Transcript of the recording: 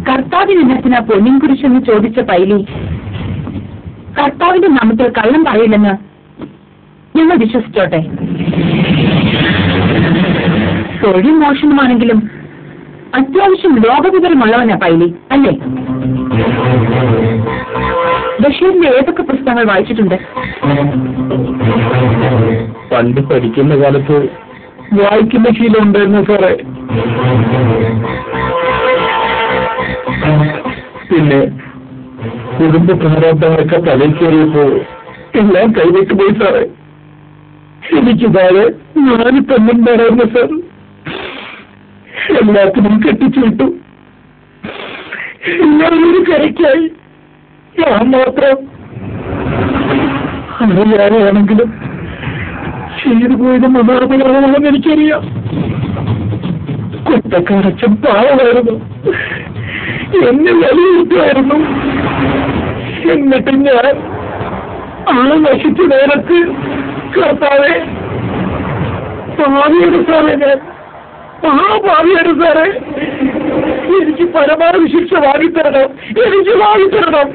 കർത്താവിന് എന്നത്തിനാ പൊന്നിൻ കുരിശെന്ന് ചോദിച്ച പൈലി കർത്താവിന്റെ നാമത്തിൽ കള്ളം പറയില്ലെന്ന് ഞങ്ങൾ വിശ്വസിച്ചോട്ടെ. തൊഴിൽ മോഷണമാണെങ്കിലും അത്യാവശ്യം ലോകവിവരമുള്ളവനാ പൈലി, അല്ലേ? ബഷീറിന്റെ ഏതൊക്കെ പുസ്തകങ്ങൾ വായിച്ചിട്ടുണ്ട്? പണ്ട് പഠിക്കുന്ന കാലത്ത് വായിക്കുന്ന ശീലം ഉണ്ടായിരുന്നു സാറേ. പിന്നെ കുടുംബ പ്രാരാബ്ദങ്ങളൊക്കെ തലയിൽ കയറിയപ്പോ എല്ലാം കൈവിട്ടു പോയി സാറേ. എനിക്ക് താഴെ 4 പെണ്ണുണ്ടായിരുന്നു സാർ. എല്ലാത്തിനും കെട്ടിച്ചു വിട്ടു. എല്ലാവരും കരയ്ക്കായി. ഞാൻ മാത്രം അറിയാനാണെങ്കിലും ചെയ്തു പോയത് മതാപകരമാണെന്ന് എനിക്കറിയാം. കുറ്റക്കാരച്ചൻ പാവമായിരുന്നു, എന്നെ വിലയിരുത്തുമായിരുന്നു. എന്നിട്ട് ഞാൻ ആളെ നശിച്ച നേരത്ത് കർത്താവെ ഭാവിയുടെ സാറേ, ഞാൻ ഭാവിയുടെ സാറേ, എനിക്ക് പരമാവധി ശിക്ഷ വാങ്ങിത്തരണം, എനിക്ക് വാങ്ങിത്തരണം.